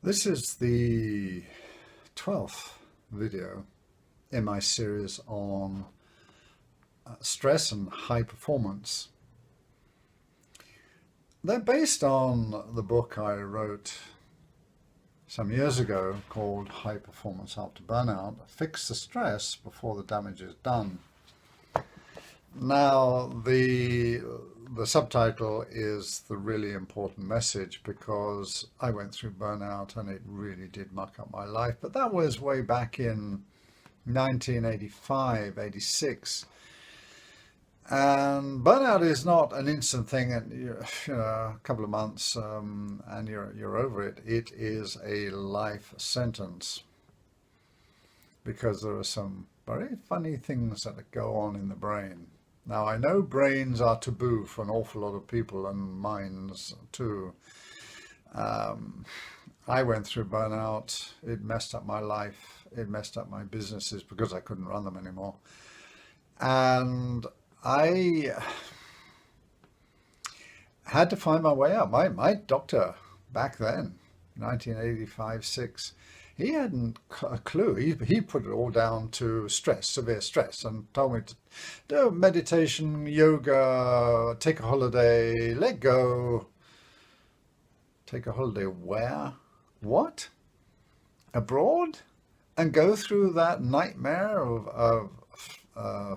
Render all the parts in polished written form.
This is the 12th video in my series on stress and high performance. They're based on the book I wrote some years ago called High Performance After Burnout, Fix the Stress Before the Damage is Done. Now, the subtitle is the really important message because I went through burnout and it really did muck up my life. But that was way back in 1985, 86. And burnout is not an instant thing, and a couple of months and you're over it. It is a life sentence because there are some very funny things that go on in the brain. Now, I know brains are taboo for an awful lot of people, and minds too. I went through burnout. It messed up my life. It messed up my businesses because I couldn't run them anymore. And I had to find my way out. My doctor back then, 1985-6, he hadn't a clue. He put it all down to stress, severe stress, and told me to do meditation, yoga, take a holiday, let go. Take a holiday where? What? Abroad? And go through that nightmare of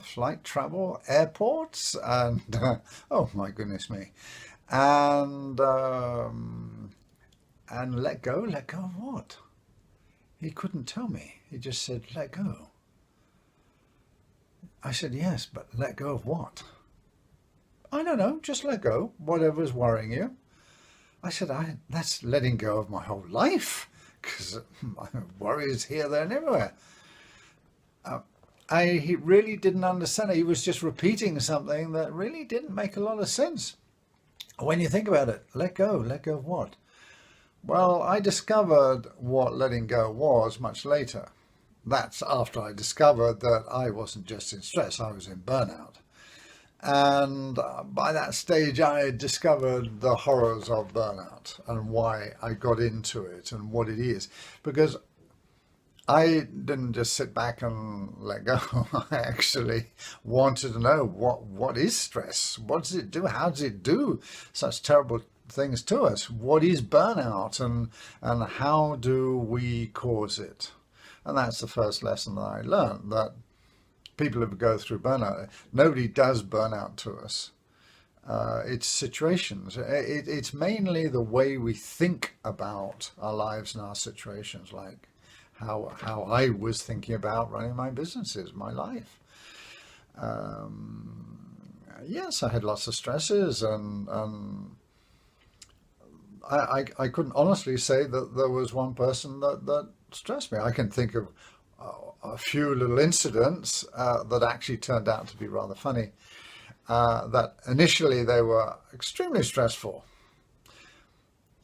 flight travel, airports, and oh my goodness me, and let go of what? He couldn't tell me. He just said, let go. I said, yes, but let go of what? I don't know, just let go, whatever's worrying you. I said, that's letting go of my whole life, because my worry is here, there, and everywhere. He really didn't understand it. He was just repeating something that really didn't make a lot of sense. When you think about it, let go of what? Well, I discovered what letting go was much later. That's after I discovered that I wasn't just in stress, I was in burnout. And by that stage, I had discovered the horrors of burnout and why I got into it and what it is. Because I didn't just sit back and let go. I actually wanted to know what is stress? What does it do? How does it do such terrible things to us? What is burnout and how do we cause it? And that's the first lesson that I learned, that people who go through burnout, nobody does burnout to us. It's situations. It's mainly the way we think about our lives and our situations, like how I was thinking about running my businesses, my life. Yes, I had lots of stresses, and I couldn't honestly say that there was one person that stressed me. I can think of a few little incidents that actually turned out to be rather funny, that initially they were extremely stressful.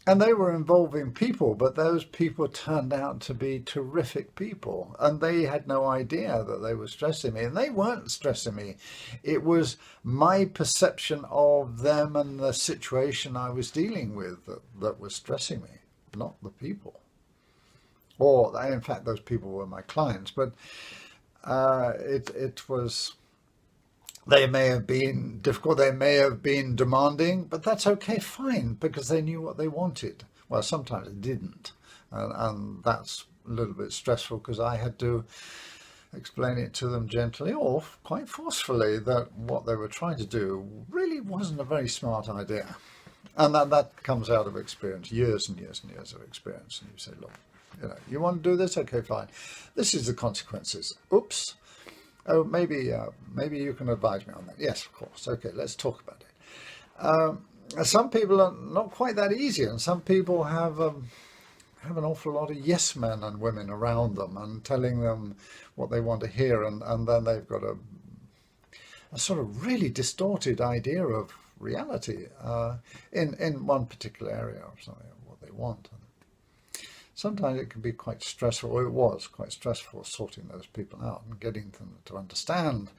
And they were involving people, but those people turned out to be terrific people. And they had no idea that they were stressing me. And they weren't stressing me. It was my perception of them and the situation I was dealing with that was stressing me, not the people. Or, in fact, those people were my clients. But it was... They may have been difficult, they may have been demanding, but that's okay, fine, because they knew what they wanted. Well, sometimes they didn't, and that's a little bit stressful because I had to explain it to them gently or quite forcefully that what they were trying to do really wasn't a very smart idea. And that comes out of experience, years and years and years of experience. And you say, look, you want to do this? Okay, fine. This is the consequences. Oops. Oh, maybe you can advise me on that. Yes, of course. Okay, let's talk about it. Some people are not quite that easy, and some people have an awful lot of yes men and women around them and telling them what they want to hear, and then they've got a sort of really distorted idea of reality in one particular area or something, what they want. Sometimes it can be quite stressful, or it was quite stressful, sorting those people out and getting them to understand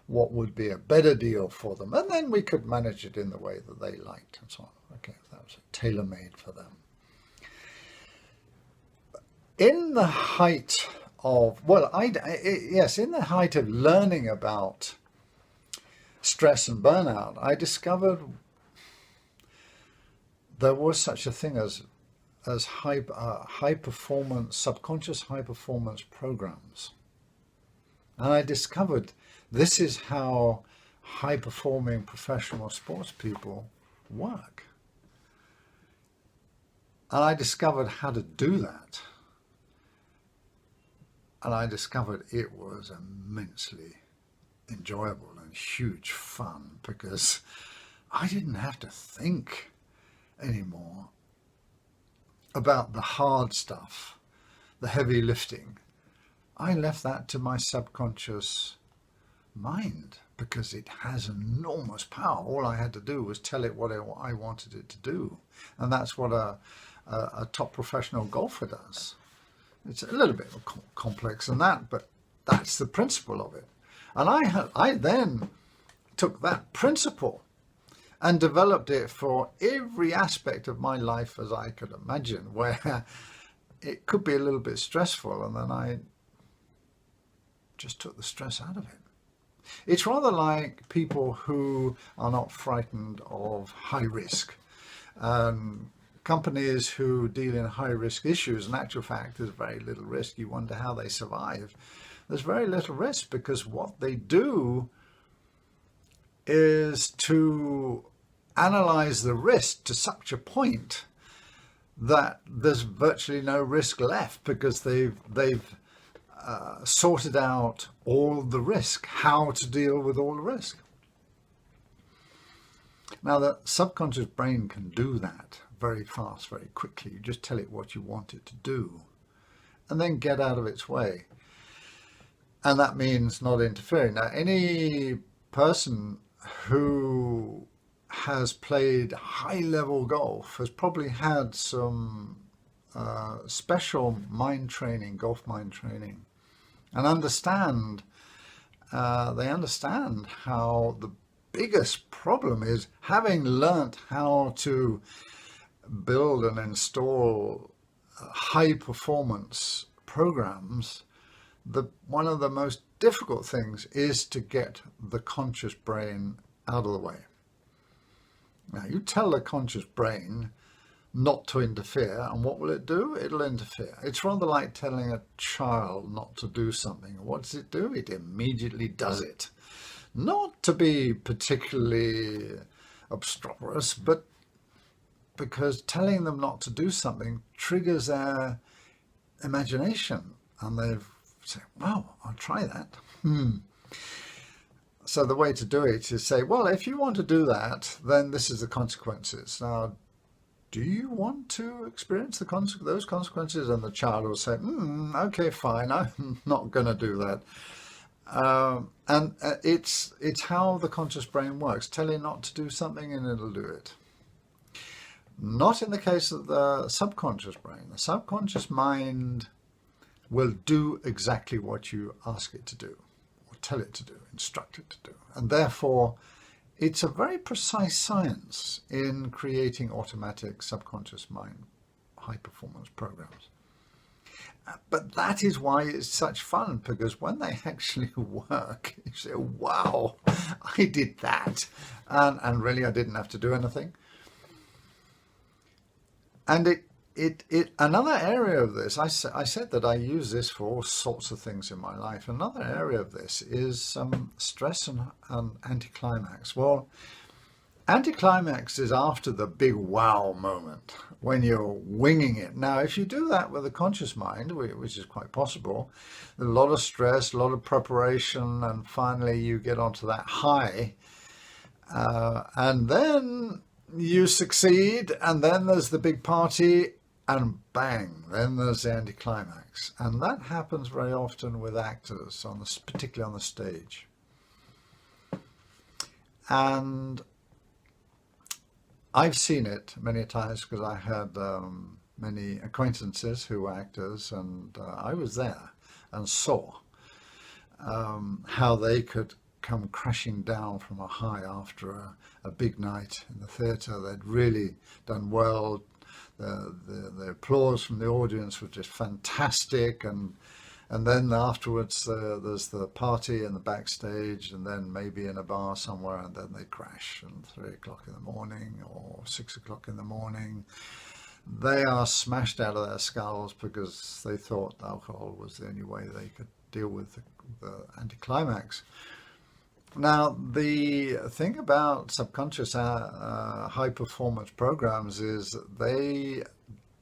what would be a better deal for them. And then we could manage it in the way that they liked and so on. Okay, that was tailor-made for them. In the height of, yes, in the height of learning about stress and burnout, I discovered there was such a thing as high performance, subconscious high performance programs. And I discovered this is how high performing professional sports people work. And I discovered how to do that. And I discovered it was immensely enjoyable and huge fun, because I didn't have to think anymore about the hard stuff, the heavy lifting. I left that to my subconscious mind, because it has enormous power. All I had to do was tell it what I wanted it to do. And that's what a top professional golfer does. It's a little bit more complex than that, but that's the principle of it. And I then took that principle and developed it for every aspect of my life as I could imagine, where it could be a little bit stressful, and then I just took the stress out of it. It's rather like people who are not frightened of high risk. Companies who deal in high risk issues, in actual fact, there's very little risk. You wonder how they survive. There's very little risk, because what they do is to analyze the risk to such a point that there's virtually no risk left, because they've sorted out all the risk, how to deal with all the risk. Now, the subconscious brain can do that very fast, very quickly. You just tell it what you want it to do and then get out of its way. And that means not interfering. Now, any person who has played high-level golf has probably had some special mind training, golf mind training, and they understand how the biggest problem is, having learnt how to build and install high performance programs. One of the most difficult things is to get the conscious brain out of the way. Now, you tell the conscious brain not to interfere, and what will it do? It'll interfere. It's rather like telling a child not to do something. What does it do? It immediately does it. Not to be particularly obstreperous, but because telling them not to do something triggers their imagination, and they've said, "Wow, I'll try that." So the way to do it is say, well, if you want to do that, then this is the consequences. Now, do you want to experience those consequences? And the child will say, okay, fine, I'm not going to do that. And it's how the conscious brain works. Tell it not to do something and it'll do it. Not in the case of the subconscious brain. The subconscious mind will do exactly what you ask it to do, or tell it to do, instruct it to do. And therefore, it's a very precise science in creating automatic subconscious mind high-performance programs. But that is why it's such fun, because when they actually work, you say, wow, I did that. And really, I didn't have to do anything. And another area of this, I said that I use this for all sorts of things in my life. Another area of this is stress and anticlimax. Well, anticlimax is after the big wow moment, when you're winging it. Now, if you do that with a conscious mind, which is quite possible, there's a lot of stress, a lot of preparation, and finally you get onto that high, and then you succeed, and then there's the big party, and bang, then there's the anticlimax. And that happens very often with actors, particularly on the stage. And I've seen it many times, because I had many acquaintances who were actors, and I was there and saw how they could come crashing down from a high after a big night in the theatre. They'd really done well, the applause from the audience was just fantastic, and then afterwards there's the party and the backstage, and then maybe in a bar somewhere, and then they crash, and 3 o'clock in the morning or 6 o'clock in the morning, they are smashed out of their skulls because they thought alcohol was the only way they could deal with the anticlimax. Now, the thing about subconscious high performance programs is they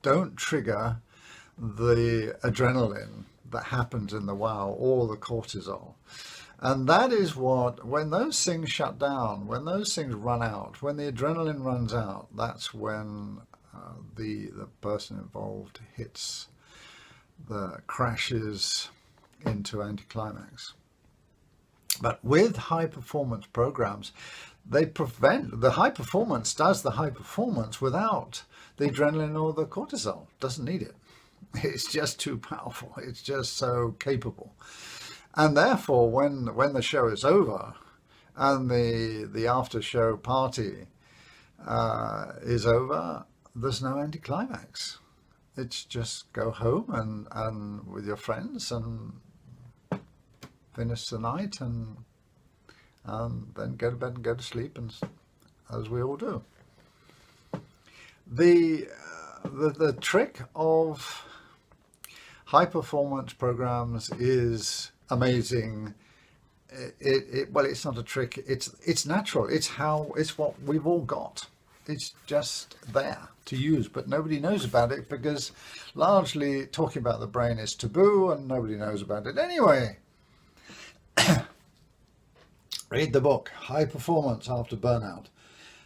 don't trigger the adrenaline that happens in the wow or the cortisol. And that is what, when those things shut down, when those things run out, when the adrenaline runs out, that's when the person involved hits crashes into anticlimax. But with high performance programs, they prevent the high performance, does the high performance without the adrenaline or the cortisol. Doesn't need it. It's just too powerful. It's just so capable. And therefore, when the show is over and the after show party is over, there's no anticlimax. It's just go home and with your friends and finish the night and then go to bed and go to sleep, and as we all do. The trick of high performance programs is amazing. Well, it's not a trick. It's natural. It's what we've all got. It's just there to use, but nobody knows about it because largely talking about the brain is taboo and nobody knows about it anyway. Read the book, High Performance After Burnout.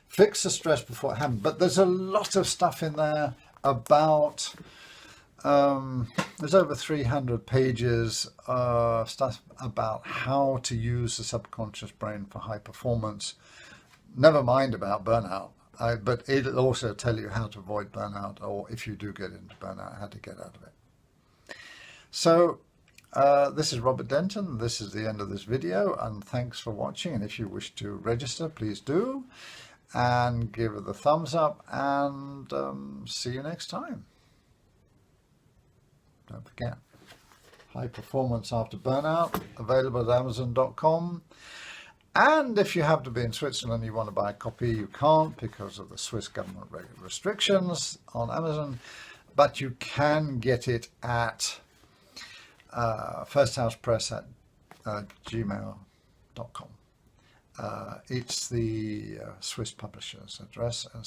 Fix the stress before it happens. But there's a lot of stuff in there about, there's over 300 pages, stuff about how to use the subconscious brain for high performance. Never mind about burnout. But it'll also tell you how to avoid burnout, or if you do get into burnout, how to get out of it. So this is Robert Denton. This is the end of this video, and thanks for watching. And if you wish to register, please do, and give it the thumbs up, and see you next time. Don't forget, High Performance After Burnout, available at Amazon.com. And if you have to be in Switzerland and you want to buy a copy, you can't because of the Swiss government restrictions on Amazon, but you can get it at firsthousepress@gmail.com. It's the Swiss publisher's address and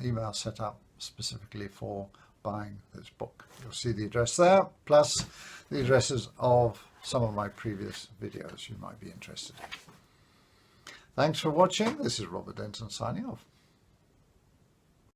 email set up specifically for buying this book. You'll see the address there, plus the addresses of some of my previous videos you might be interested in. Thanks for watching. This is Robert Denton signing off.